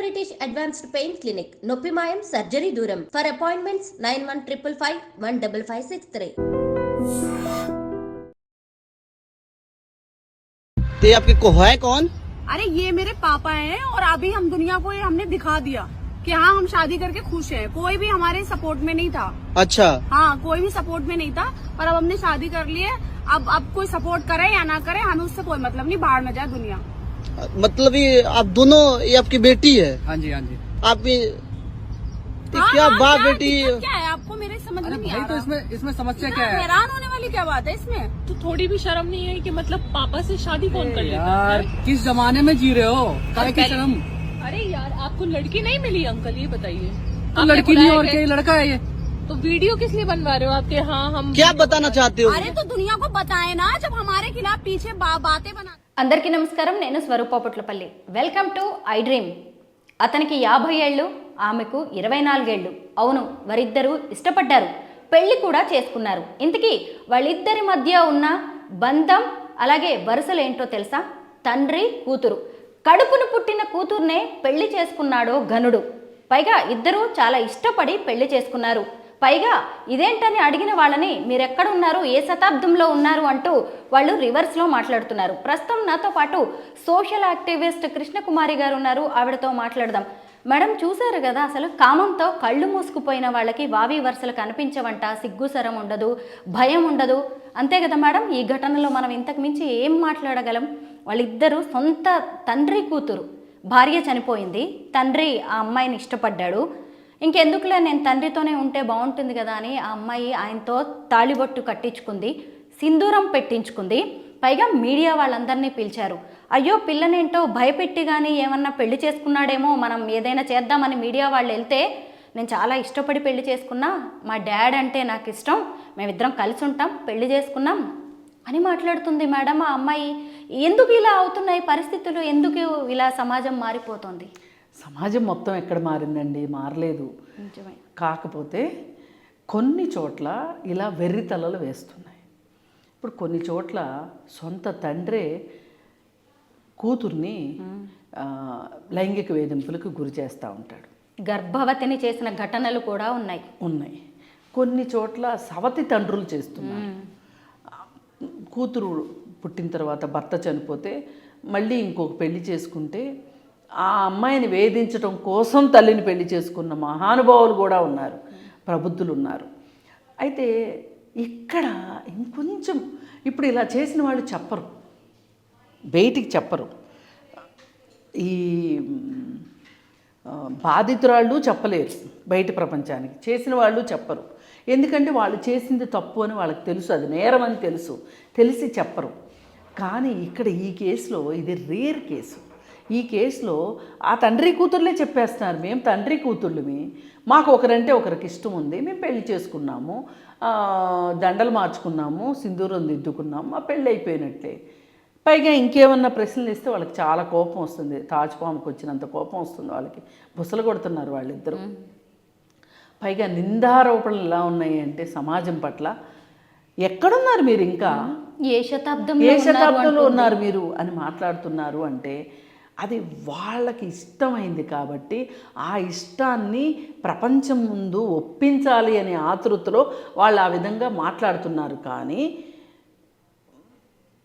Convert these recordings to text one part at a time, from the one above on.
British Advanced Pain Clinic, Noppimayam Surgery Duram. For appointments 9155515563. ते आपके को है कौन? अरे ये मेरे पापा हैं और अभी हम दुनिया को ये हमने दिखा दिया कि हाँ हम शादी करके खुश हैं। कोई भी हमारे सपोर्ट में नहीं था। अच्छा। हाँ कोई भी सपोर्ट में नहीं था, पर अब हमने शादी कर ली है। अब कोई सपोर्ट करे या ना करे हमें उससे कोई मतलब नहीं, बाहर में जाए दुनिया। मतलब ये आप दोनों, ये आपकी बेटी है? हाँ जी हाँ जी। आप क्या बाप बेटी? क्या है आपको मेरे समझ में नहीं आ रहा। तो इसमें समस्या क्या है? हैरान होने वाली क्या बात है इसमें? तो थोड़ी भी शर्म नहीं है कि मतलब पापा से शादी कौन कर लेता यार है? किस जमाने में जी रहे हो? काय की शर्म? अरे यार आपको लड़की नहीं मिली अंकल, ये बताइए। तो लड़की नहीं और क्या, लड़का है ये? तो वीडियो किस लिए बनवा रहे हो आपके? हाँ हम क्या बताना चाहते हो? अरे तो दुनिया को बताए ना, जब हमारे खिलाफ पीछे बातें बना। అందరికీ నమస్కారం, నేను Swaroopa Potlapalli. Welcome to I dream. అతనికి 50 ఏళ్ళు, ఆమెకు 24 ఏళ్ళు. అవును, వారిద్దరూ ఇష్టపడ్డారు, పెళ్లి కూడా చేసుకున్నారు. ఇంతకీ వాళ్ళిద్దరి మధ్య ఉన్న బంధం అలాగే వరుసలేంటో తెలుసా? తండ్రి కూతురు. కడుపును పుట్టిన కూతుర్నే పెళ్లి చేసుకున్నాడో ఘనుడు. పైగా ఇద్దరూ చాలా ఇష్టపడి పెళ్లి చేసుకున్నారు. పైగా ఇదేంటని అడిగిన వాళ్ళని మీరెక్కడున్నారు, ఏ శతాబ్దంలో ఉన్నారు అంటూ వాళ్ళు రివర్స్లో మాట్లాడుతున్నారు. ప్రస్తుతం నాతో పాటు సోషల్ యాక్టివిస్ట్ కృష్ణకుమారి గారు ఉన్నారు, ఆవిడతో మాట్లాడదాం. మేడం, చూశారు కదా, అసలు కామంతో కళ్ళు మూసుకుపోయిన వాళ్ళకి వావి వరుసలు కనిపించవంట, సిగ్గుసరం ఉండదు, భయం ఉండదు, అంతే కదా మేడం? ఈ ఘటనలో మనం ఇంతకు మించి ఏం మాట్లాడగలం? వాళ్ళిద్దరూ సొంత తండ్రి కూతురు. భార్య చనిపోయింది, తండ్రి ఆ అమ్మాయిని ఇష్టపడ్డాడు. ఇంకెందుకులే, నేను తండ్రితోనే ఉంటే బాగుంటుంది కదా అని ఆ అమ్మాయి ఆయనతో తాళిబొట్టు కట్టించుకుంది, సింధూరం పెట్టించుకుంది. పైగా మీడియా వాళ్ళందరినీ పిలిచారు. అయ్యో పిల్లనేంటో భయపెట్టి కానీ ఏమన్నా పెళ్లి చేసుకున్నాడేమో, మనం ఏదైనా చేద్దామని మీడియా వాళ్ళు వెళ్తే, నేను చాలా ఇష్టపడి పెళ్లి చేసుకున్నా, మా డాడ్ అంటే నాకు ఇష్టం, మేమిద్దరం కలిసి ఉంటాం, పెళ్లి చేసుకున్నాం అని మాట్లాడుతుంది. మేడం, ఆ అమ్మాయి ఎందుకు ఇలా అవుతున్నాయి పరిస్థితులు? ఎందుకు ఇలా సమాజం మారిపోతుంది? సమాజం మొత్తం ఎక్కడ మారిందండి? మారలేదు. కాకపోతే కొన్ని చోట్ల ఇలా వెర్రి తలలు వేస్తున్నాయి. ఇప్పుడు కొన్ని చోట్ల సొంత తండ్రే కూతుర్ని లైంగిక వేధింపులకు గురి చేస్తూ ఉంటాడు. గర్భవతిని చేసిన ఘటనలు కూడా ఉన్నాయి. కొన్ని చోట్ల సవతి తండ్రులు చేస్తున్నారు. కూతురు పుట్టిన తర్వాత భర్త చనిపోతే మళ్ళీ ఇంకొక పెళ్లి చేసుకుంటే ఆ అమ్మాయిని వేధించడం కోసం తల్లిని పెళ్లి చేసుకున్న మహానుభావులు కూడా ఉన్నారు, ప్రబుద్ధులు ఉన్నారు. అయితే ఇక్కడ ఇంకొంచెం ఇప్పుడు ఇలా చేసిన వాళ్ళు చెప్పరు, బయటికి చెప్పరు. ఈ బాధితురాళ్ళు చెప్పలేరు బయట ప్రపంచానికి, చేసిన వాళ్ళు చెప్పరు. ఎందుకంటే వాళ్ళు చేసింది తప్పు అని వాళ్ళకి తెలుసు, అది నేరం అని తెలిసి చెప్పరు. కానీ ఇక్కడ ఈ కేసులో ఇది రేర్ కేసు. ఈ కేసులో ఆ తండ్రి కూతుర్లే చెప్పేస్తున్నారు, మేము తండ్రి కూతుర్లమి, మాకు ఒకరంటే ఒకరికి ఇష్టం ఉంది, మేము పెళ్లి చేసుకున్నాము, దండలు మార్చుకున్నాము, సింధూరం దిద్దుకున్నాము, మా పెళ్ళి అయిపోయినట్లే. పైగా ఇంకేమన్నా ప్రశ్నలు ఇస్తే వాళ్ళకి చాలా కోపం వస్తుంది, తాచుపాముకు వచ్చినంత కోపం వస్తుంది వాళ్ళకి. బుసలు కొడుతున్నారు వాళ్ళిద్దరూ. పైగా నిందారోపణలు ఎలా ఉన్నాయి అంటే సమాజం పట్ల, ఎక్కడున్నారు మీరు, ఇంకా ఏ శతాబ్దంలో ఉన్నారు మీరు అని మాట్లాడుతున్నారు. అంటే అది వాళ్ళకి ఇష్టమైంది కాబట్టి ఆ ఇష్టాన్ని ప్రపంచం ముందు ఒప్పించాలి అనే ఆతృతలో వాళ్ళు ఆ విధంగా మాట్లాడుతున్నారు. కానీ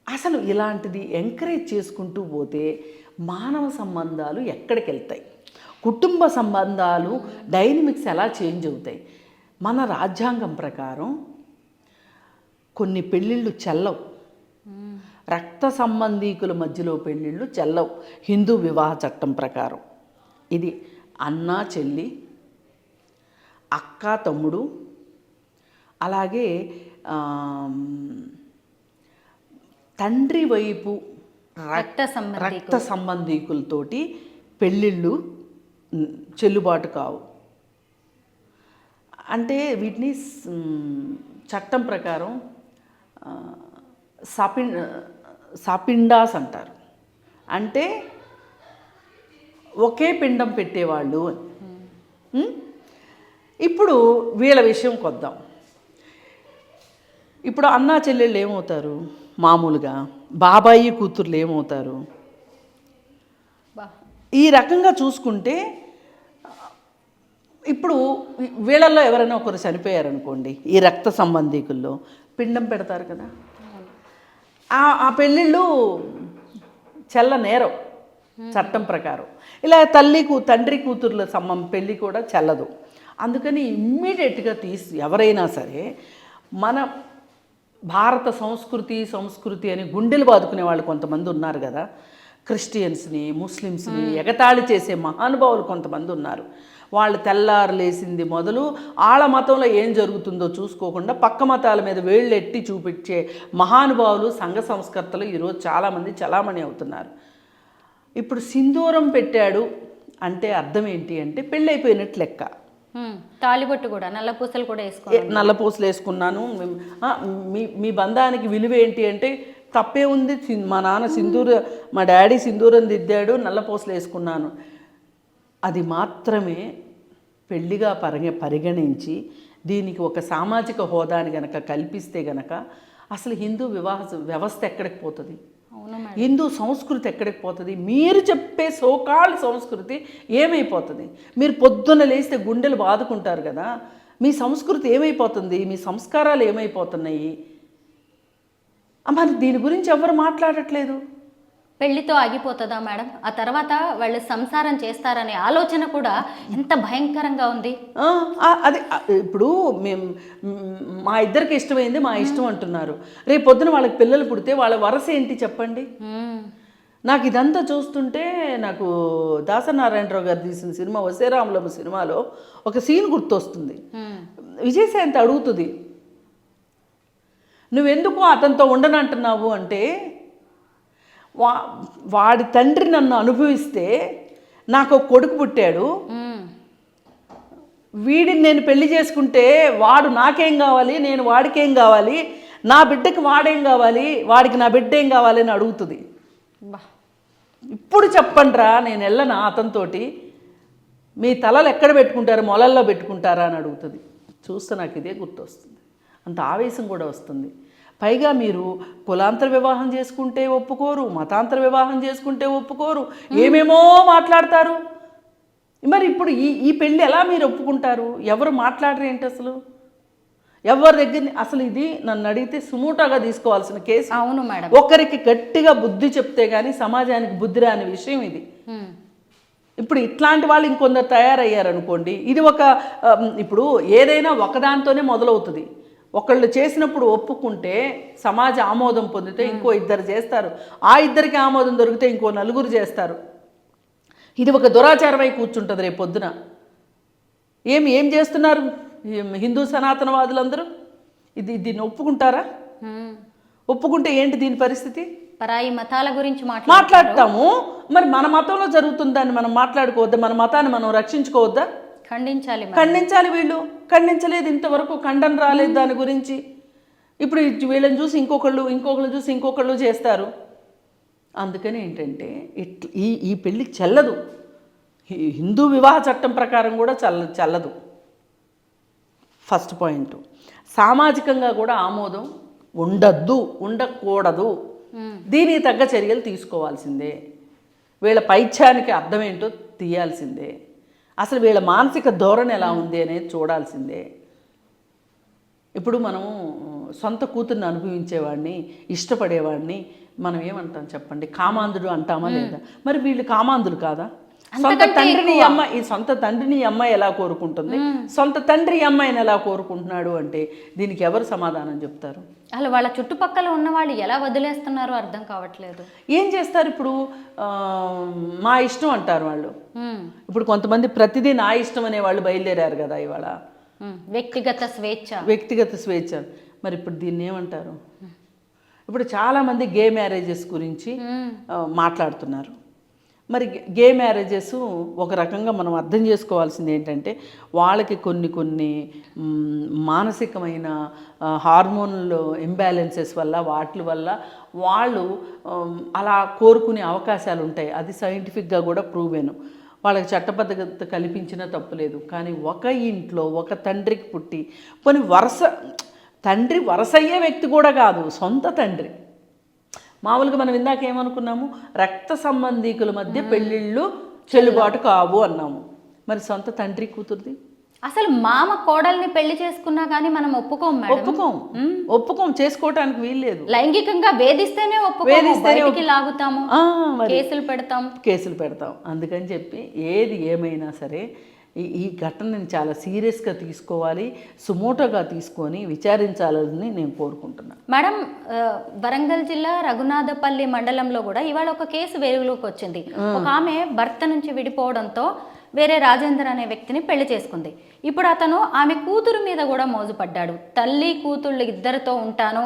అసలు ఇలాంటిది ఎంకరేజ్ చేసుకుంటూ పోతే మానవ సంబంధాలు ఎక్కడికి వెళ్తాయి, కుటుంబ సంబంధాలు డైనమిక్స్ ఎలా చేంజ్ అవుతాయి? మన రాజ్యాంగం ప్రకారం కొన్ని పెళ్ళిళ్ళు చెల్లవు, రక్త సంబంధీకుల మధ్యలో పెళ్ళిళ్ళు చెల్లవు హిందూ వివాహ చట్టం ప్రకారం. ఇది అన్న చెల్లి, అక్క తమ్ముడు, అలాగే తండ్రి వైపు రక్త సంబంధీకులతోటి పెళ్ళిళ్ళు చెల్లుబాటు కావు. అంటే వీటిని చట్టం ప్రకారం సపిండాస్ అంటారు. అంటే ఒకే పిండం పెట్టేవాళ్ళు అని. ఇప్పుడు వీళ్ళ విషయం కొద్దాం. ఇప్పుడు అన్నా చెల్లెళ్ళు ఏమవుతారు? మామూలుగా బాబాయి కూతుర్లు ఏమవుతారు? ఈ రకంగా చూసుకుంటే ఇప్పుడు వీళ్ళల్లో ఎవరైనా ఒకరు చనిపోయారనుకోండి, ఈ రక్త సంబంధీకుల్లో పిండం పెడతారు కదా, ఆ పెళ్ళిళ్ళు చెల్ల నేరం చట్టం ప్రకారం. ఇలా తండ్రి కూతుర్ల పెళ్ళి కూడా చెల్లదు. అందుకని ఇమ్మీడియట్గా ఎవరైనా సరే మన భారత సంస్కృతి అని గుండెలు బాదుకునే వాళ్ళు కొంతమంది ఉన్నారు కదా, క్రిస్టియన్స్ని ముస్లిమ్స్ని ఎగతాళి చేసే మహానుభావులు కొంతమంది ఉన్నారు. వాళ్ళు తెల్లారు లేసింది మొదలు ఆళ్ళ మతంలో ఏం జరుగుతుందో చూసుకోకుండా పక్క మతాల మీద వేళ్ళెట్టి చూపించే మహానుభావులు సంఘ సంస్కర్తలు ఈరోజు చాలామంది చలామణి అవుతున్నారు. ఇప్పుడు సింధూరం పెట్టాడు అంటే అర్థం ఏంటి అంటే పెళ్ళైపోయినట్లు లెక్క. తాలిబొట్టు కూడా నల్లపూసలు కూడా నల్లపూసలు వేసుకున్నాను, మీ బంధానికి విలువ ఏంటి అంటే తప్పే ఉంది, మా నాన్న మా డాడీ సింధూరం దిద్దాడు, నల్లపూసలు వేసుకున్నాను, అది మాత్రమే పెళ్ళిగా పరిగణించి దీనికి ఒక సామాజిక హోదాని గనక కల్పిస్తే గనక అసలు హిందూ వివాహ వ్యవస్థ ఎక్కడికి పోతుంది, హిందూ సంస్కృతి ఎక్కడికి పోతుంది, మీరు చెప్పే సోకాళ్ళ సంస్కృతి ఏమైపోతుంది? మీరు పొద్దున్న లేస్తే గుండెలు బాదుకుంటారు కదా, మీ సంస్కృతి ఏమైపోతుంది, మీ సంస్కారాలు ఏమైపోతున్నాయి? మరి దీని గురించి ఎవరు మాట్లాడట్లేదు. పెళ్లితో ఆగిపోతుందా మేడం? ఆ తర్వాత వాళ్ళు సంసారం చేస్తారనే ఆలోచన కూడా ఎంత భయంకరంగా ఉంది. అది ఇప్పుడు మేము మా ఇద్దరికి ఇష్టమైంది మా ఇష్టం అంటున్నారు, రేపు పొద్దున వాళ్ళకి పిల్లలు పుడితే వాళ్ళ వరస ఏంటి చెప్పండి? నాకు ఇదంతా చూస్తుంటే నాకు దాసనారాయణరావు గారు తీసిన సినిమా వసేరాములమ్మ సినిమాలో ఒక సీన్ గుర్తొస్తుంది. విజయశాంతి అడుగుతుంది, నువ్వెందుకు అతనితో ఉండనంటున్నావు అంటే, వాడి తండ్రి నన్ను అనుభవిస్తే నాకు కొడుకు పుట్టాడు, వీడిని నేను పెళ్లి చేసుకుంటే వాడు నాకేం కావాలి, నేను వాడికేం కావాలి, నా బిడ్డకి వాడేం కావాలి, వాడికి నా బిడ్డ ఏం కావాలి అని అడుగుతుంది. ఇప్పుడు చెప్పండిరా నేను వెళ్ళనా అతనితోటి, మీ తలలు ఎక్కడ పెట్టుకుంటారు, మొలల్లో పెట్టుకుంటారా అని అడుగుతుంది. చూస్తే నాకు ఇదే గుర్తొస్తుంది, అంత ఆవేశం కూడా వస్తుంది. పైగా మీరు కులాంతర వివాహం చేసుకుంటే ఒప్పుకోరు, మతాంతర వివాహం చేసుకుంటే ఒప్పుకోరు, ఏమేమో మాట్లాడతారు. మరి ఇప్పుడు ఈ పెళ్ళి ఎలా మీరు ఒప్పుకుంటారు? ఎవరు మాట్లాడరు ఏంటి అసలు? ఎవరి దగ్గర అసలు ఇది నన్ను అడిగితే సుమూటాగా తీసుకోవాల్సిన కేసు. అవును మేడం. ఒకరికి గట్టిగా బుద్ధి చెప్తే కానీ సమాజానికి బుద్ధి రాని విషయం ఇది. ఇప్పుడు ఇట్లాంటి వాళ్ళు ఇంకొందరు తయారయ్యారనుకోండి, ఇది ఇప్పుడు ఏదైనా ఒకదాంతోనే మొదలవుతుంది. ఒకళ్ళు చేసినప్పుడు ఒప్పుకుంటే సమాజ ఆమోదం పొందితే ఇంకో ఇద్దరు చేస్తారు, ఆ ఇద్దరికి ఆమోదం దొరికితే ఇంకో నలుగురు చేస్తారు. ఇది ఒక దురాచారమై కూర్చుంటుంది రేపు పొద్దున. ఏం చేస్తున్నారు హిందూ సనాతనవాదులందరూ? దీన్ని ఒప్పుకుంటారా? ఒప్పుకుంటే ఏంటి దీని పరిస్థితి? పరాయి మతాల గురించి మాట్లాడతాము. మరి మన మతంలో జరుగుతుందని మనం మాట్లాడుకోవద్దా? మన మతాన్ని మనం రక్షించుకోవద్దా? ఖండించాలి. వీళ్ళు ఖండించలేదు, ఇంతవరకు ఖండన రాలేదు దాని గురించి. ఇప్పుడు వీళ్ళని చూసి ఇంకొకళ్ళు చూసి ఇంకొకళ్ళు చేస్తారు. అందుకని ఏంటంటే ఈ పెళ్ళి చెల్లదు, హిందూ వివాహ చట్టం ప్రకారం కూడా చెల్లదు. First point. సామాజికంగా కూడా ఆమోదం ఉండకూడదు. దీనికి తగ్గ చర్యలు తీసుకోవాల్సిందే. వీళ్ళ పైత్యానికి అర్థం ఏంటో తీయాల్సిందే. అసలు వీళ్ళ మానసిక ధోరణి ఎలా ఉంది అనేది చూడాల్సిందే. ఇప్పుడు మనము సొంత కూతుర్ని అనుభవించేవాడిని, ఇష్టపడేవాడిని మనం ఏమంటాం చెప్పండి? కామాంధుడు అంటామా లేదా? మరి వీళ్ళు కామాంధులు కాదా? సొంత తండ్రిని అమ్మాయి ఎలా కోరుకుంటుంది, సొంత తండ్రి అమ్మాయిని ఎలా కోరుకుంటున్నాడు అంటే దీనికి ఎవరు సమాధానం చెప్తారు? అసలు వాళ్ళ చుట్టుపక్కల ఉన్న వాళ్ళు ఎలా వదిలేస్తున్నారో అర్థం కావట్లేదు. ఏం చేస్తారు ఇప్పుడు? మా ఇష్టం అంటారు వాళ్ళు. ఇప్పుడు కొంతమంది ప్రతిదీ నా ఇష్టం అనే వాళ్ళు బయలుదేరారు కదా ఇవాళ. వ్యక్తిగత స్వేచ్ఛ. మరి ఇప్పుడు దీన్ని ఏమంటారు? ఇప్పుడు చాలామంది గే మ్యారేజెస్ గురించి మాట్లాడుతున్నారు. మరి గే మ్యారేజెస్ ఒక రకంగా మనం అర్థం చేసుకోవాల్సింది ఏంటంటే వాళ్ళకి కొన్ని మానసికమైన హార్మోన్ల ఇంబ్యాలెన్సెస్ వల్ల వాటి వల్ల వాళ్ళు అలా కోరుకునే అవకాశాలు ఉంటాయి. అది సైంటిఫిక్గా కూడా ప్రూవెను. వాళ్ళకి చట్టబద్ధత కల్పించిన తప్పులేదు. కానీ ఒక ఇంట్లో ఒక తండ్రికి పుట్టి తండ్రి వరసయ్యే వ్యక్తి కూడా కాదు, సొంత తండ్రి. మామూలుగా మనం ఇందాక ఏమనుకున్నాము, రక్త సంబంధీకుల మధ్య పెళ్ళిళ్ళు చెల్లుబాటు కావు అన్నాము. మరి సొంత తండ్రి కూతురుది అసలు మామ కోడల్ని పెళ్లి చేసుకున్నా కానీ మనం ఒప్పుకోం మేడం. ఒప్పుకోం చేసుకోవటానికి వీల్లేదు. లైంగికంగా వేధిస్తేనే ఒప్పుకోము, బయటికి లాగుతాము, కేసులు పెడతాం. అందుకని చెప్పి ఏది ఏమైనా సరే ఈ ఘటనని చాలా సీరియస్గా తీసుకోవాలి, సుమోటోగా తీసుకొని విచారించాలని నేను కోరుకుంటున్నాను. మేడం, వరంగల్ జిల్లా రఘునాథపల్లి మండలంలో కూడా ఇవాళ ఒక కేసు వెలుగులోకి వచ్చింది. ఒక ఆమె భర్త నుంచి విడిపోవడంతో వేరే రాజేందర్ అనే వ్యక్తిని పెళ్లి చేసుకుంది. ఇప్పుడు అతను ఆమె కూతురు మీద కూడా మోజుపడ్డాడు. తల్లి కూతుళ్ళు ఇద్దరితో ఉంటాను,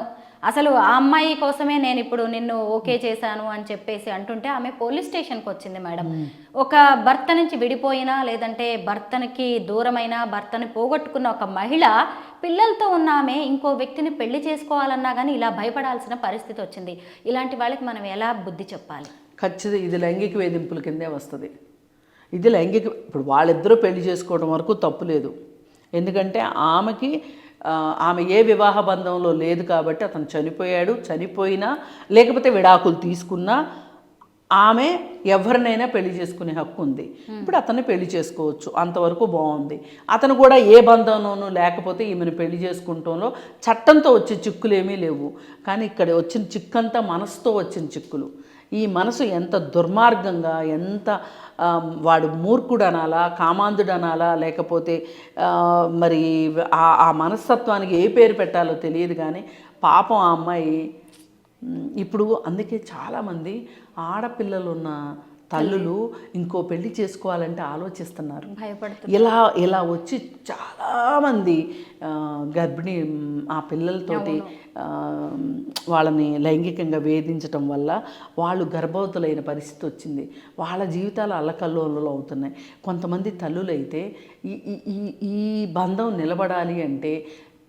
అసలు ఆ అమ్మాయి కోసమే నేను ఇప్పుడు నిన్ను ఓకే చేశాను అని చెప్పేసి అంటుంటే ఆమె పోలీస్ స్టేషన్కి వచ్చింది మేడం. ఒక భర్త నుంచి విడిపోయినా లేదంటే భర్తనికి దూరమైన భర్తని పోగొట్టుకున్న ఒక మహిళ పిల్లలతో ఉన్న ఆమె ఇంకో వ్యక్తిని పెళ్లి చేసుకోవాలన్నా కానీ ఇలా భయపడాల్సిన పరిస్థితి వచ్చింది. ఇలాంటి వాళ్ళకి మనం ఎలా బుద్ధి చెప్పాలి? ఖచ్చితంగా ఇది లైంగిక వేధింపుల కిందే వస్తుంది. ఇది లైంగిక, ఇప్పుడు వాళ్ళిద్దరూ పెళ్లి చేసుకోవడం వరకు తప్పు లేదు. ఎందుకంటే ఆమె ఏ వివాహ బంధంలో లేదు కాబట్టి అతను చనిపోయాడు. చనిపోయినా లేకపోతే విడాకులు తీసుకున్నా ఆమె ఎవరినైనా పెళ్లి చేసుకునే హక్కు ఉంది. ఇప్పుడు అతన్ని పెళ్లి చేసుకోవచ్చు, అంతవరకు బాగుంది. అతను కూడా ఏ బంధంలోనూ లేకపోతే ఈమెను పెళ్లి చేసుకుంటంలో చట్టంతో వచ్చే చిక్కులు ఏమీ లేవు. కానీ ఇక్కడ వచ్చిన చిక్కంతా మనసుతో వచ్చిన చిక్కులు. ఈ మనసు ఎంత దుర్మార్గంగా, ఎంత వాడు మూర్ఖుడు అనాలా, కామాంధుడు అనాలా, లేకపోతే మరి ఆ మనస్తత్వానికి ఏ పేరు పెట్టాలో తెలియదు. కానీ పాపం ఆ అమ్మాయి ఇప్పుడు అందుకే చాలామంది ఆడపిల్లలు ఉన్న తల్లులు ఇంకో పెళ్లి చేసుకోవాలంటే ఆలోచిస్తున్నారు, భయపడుతున్నారు. ఇలా వచ్చి చాలామంది గర్భిణీ ఆ పిల్లలతోటి వాళ్ళని లైంగికంగా వేధించటం వల్ల వాళ్ళు గర్భవతులైన పరిస్థితి వచ్చింది. వాళ్ళ జీవితాలు అల్లకల్లోలు అవుతున్నాయి. కొంతమంది తల్లులైతే ఈ బంధం నిలబడాలి అంటే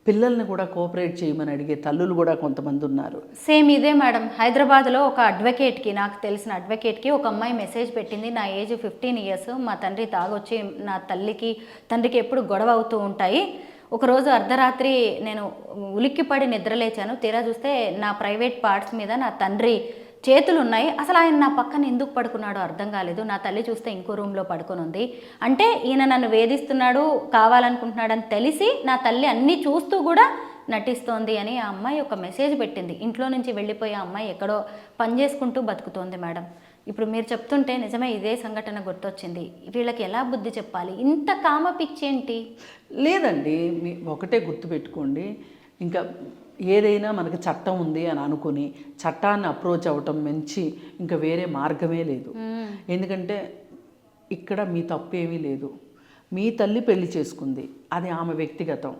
పిల్లల్ని కూడా కోఆపరేట్ చేయమని అడిగే తల్లులు కూడా కొంతమంది ఉన్నారు. సేమ్ ఇదే మేడం, హైదరాబాద్లో ఒక అడ్వకేట్కి, నాకు తెలిసిన అడ్వకేట్కి ఒక అమ్మాయి మెసేజ్ పెట్టింది. నా ఏజ్ 15 years, మా తండ్రి తాగొచ్చి నా తండ్రికి ఎప్పుడు గొడవ అవుతూ ఉంటాయి. ఒకరోజు అర్ధరాత్రి నేను ఉలిక్కిపడి నిద్రలేచాను. తీరా చూస్తే నా ప్రైవేట్ పార్ట్స్ మీద నా తండ్రి చేతులు ఉన్నాయి. అసలు ఆయన నా పక్కన ఎందుకు పడుకున్నాడో అర్థం కాలేదు. నా తల్లి చూస్తే ఇంకో రూమ్లో పడుకొని ఉంది. అంటే ఈయన నన్ను వేధిస్తున్నాడు, కావాలనుకుంటున్నాడని తెలిసి నా తల్లి అన్నీ చూస్తూ కూడా నటిస్తోంది అని ఆ అమ్మాయి ఒక మెసేజ్ పెట్టింది. ఇంట్లో నుంచి వెళ్ళిపోయే అమ్మాయి ఎక్కడో పని చేసుకుంటూ బతుకుతోంది మేడం. ఇప్పుడు మీరు చెప్తుంటే నిజమే ఇదే సంఘటన గుర్తొచ్చింది. వీళ్ళకి ఎలా బుద్ధి చెప్పాలి? ఇంత కామ పిచ్చేంటి? లేదండి, ఒకటే గుర్తుపెట్టుకోండి, ఇంకా ఏదైనా మనకి చట్టం ఉంది అని అనుకుని చట్టాన్ని అప్రోచ్ అవ్వటం మంచి, ఇంకా వేరే మార్గమే లేదు. ఎందుకంటే ఇక్కడ మీ తప్పు ఏమీ లేదు. మీ తల్లి పెళ్లి చేసుకుంది, అది ఆమె వ్యక్తిగతం,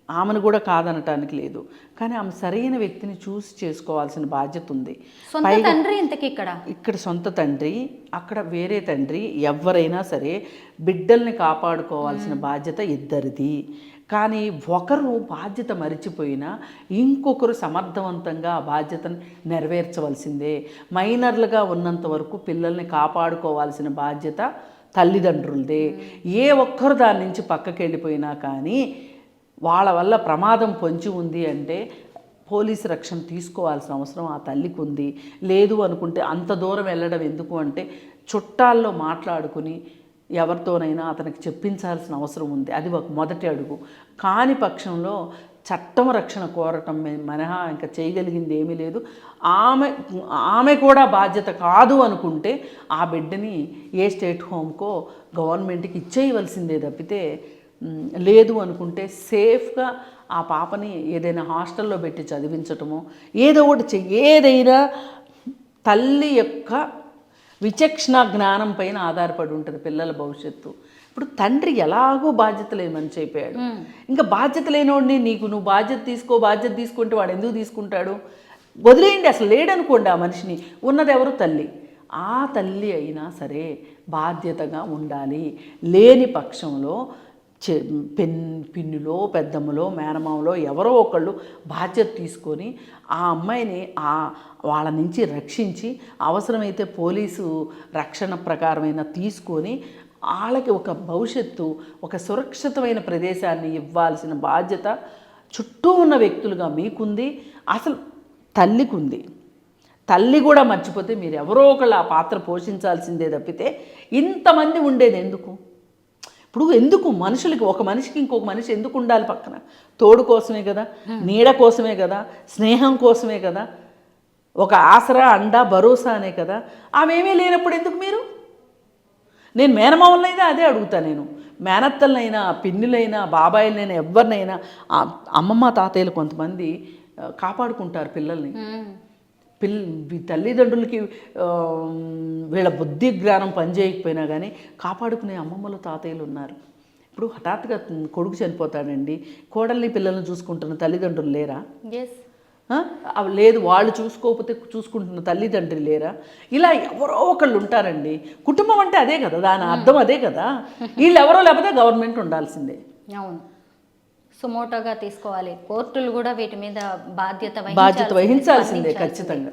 ఆమెను కూడా కాదనటానికి లేదు. కానీ ఆమె సరైన వ్యక్తిని చూసి చేసుకోవాల్సిన బాధ్యత ఉంది. ఇక్కడ సొంత తండ్రి, అక్కడ వేరే తండ్రి, ఎవరైనా సరే బిడ్డల్ని కాపాడుకోవాల్సిన బాధ్యత ఇద్దరిది. కానీ ఒకరు బాధ్యత మరిచిపోయినా ఇంకొకరు సమర్థవంతంగా ఆ బాధ్యతను నెరవేర్చవలసిందే. మైనర్లుగా ఉన్నంత వరకు పిల్లల్ని కాపాడుకోవాల్సిన బాధ్యత తల్లిదండ్రులదే. ఏ ఒక్కరు దాని నుంచి పక్కకి వెళ్ళిపోయినా కానీ వాళ్ళ వల్ల ప్రమాదం పొంచి ఉంది అంటే పోలీసు రక్షణ తీసుకోవాల్సిన అవసరం ఆ తల్లికి ఉంది. లేదు అనుకుంటే అంత దూరం వెళ్ళడం ఎందుకు అంటే చుట్టాల్లో మాట్లాడుకుని ఎవరితోనైనా అతనికి చెప్పించాల్సిన అవసరం ఉంది. అది ఒక మొదటి అడుగు. కాని పక్షంలో చట్టం రక్షణ కోరటం మినహా ఇంకా చేయగలిగింది ఏమీ లేదు. ఆమె కూడా బాధ్యత కాదు అనుకుంటే ఆ బిడ్డని ఏ స్టేట్ హోమ్కో గవర్నమెంట్కి ఇచ్చేయవలసిందే తప్పితే, లేదు అనుకుంటే సేఫ్గా ఆ పాపని ఏదైనా హాస్టల్లో పెట్టి చదివించటమో ఏదో ఒకటి ఏదైనా తల్లి యొక్క విచక్షణ జ్ఞానం పైన ఆధారపడి ఉంటుంది పిల్లల భవిష్యత్తు. ఇప్పుడు తండ్రి ఎలాగో బాధ్యత లేని మనిషి అయిపోయాడు. ఇంకా బాధ్యత లేనివాడిని నువ్వు బాధ్యత తీసుకుంటే వాడు ఎందుకు తీసుకుంటాడు? వదిలేయండి, అసలు లేడనుకోండి ఆ మనిషిని. ఉన్నది ఎవరు? తల్లి. ఆ తల్లి అయినా సరే బాధ్యతగా ఉండాలి. లేని పక్షంలో పిన్నులో, పెద్దమ్మలో, మేనమామలో ఎవరో ఒకళ్ళు బాధ్యత తీసుకొని ఆ అమ్మాయిని వాళ్ళ నుంచి రక్షించి అవసరమైతే పోలీసు రక్షణ ప్రకారమైన తీసుకొని వాళ్ళకి ఒక భవిష్యత్తు, ఒక సురక్షితమైన ప్రదేశాన్ని ఇవ్వాల్సిన బాధ్యత చుట్టూ ఉన్న వ్యక్తులుగా మీకుంది, అసలు తల్లికి ఉంది. తల్లి కూడా మర్చిపోతే మీరు ఎవరో ఒకళ్ళు ఆ పాత్ర పోషించాల్సిందే తప్పితే ఇంతమంది ఉండేది ఎందుకు? ఇప్పుడు ఎందుకు మనుషులకి, ఒక మనిషికి ఇంకొక మనిషి ఎందుకు ఉండాలి పక్కన? తోడు కోసమే కదా, నీడ కోసమే కదా, స్నేహం కోసమే కదా, ఒక ఆసరా అండ భరోసా అనే కదా. ఆమెమీ లేనప్పుడు ఎందుకు మీరు? నేను మేనమామలనైనా అదే అడుగుతా. నేను మేనత్తలనైనా, పిన్నులైనా, బాబాయిలైనా, ఎవరినైనా అమ్మమ్మ తాతయ్యలు కొంతమంది కాపాడుకుంటారు పిల్లల్ని. తల్లిదండ్రులకి వీళ్ళ బుద్ధి జ్ఞానం పనిచేయకపోయినా కానీ కాపాడుకునే అమ్మమ్మలు తాతయ్యలు ఉన్నారు. ఇప్పుడు హఠాత్తుగా కొడుకు చనిపోతాడండి, కోడల్ని పిల్లల్ని చూసుకుంటున్న తల్లిదండ్రులు లేరా? లేదు, వాళ్ళు చూసుకోకపోతే చూసుకుంటున్న తల్లిదండ్రులు లేరా? ఇలా ఎవరో ఒకళ్ళు ఉంటారండి. కుటుంబం అంటే అదే కదా, దాని అర్థం అదే కదా. వీళ్ళు ఎవరో లేకపోతే గవర్నమెంట్ ఉండాల్సిందే. అవును, సుమోటోగా తీసుకోవాలి. కోర్టులు కూడా వీటి మీద బాధ్యత వహించాల్సిందే ఖచ్చితంగా.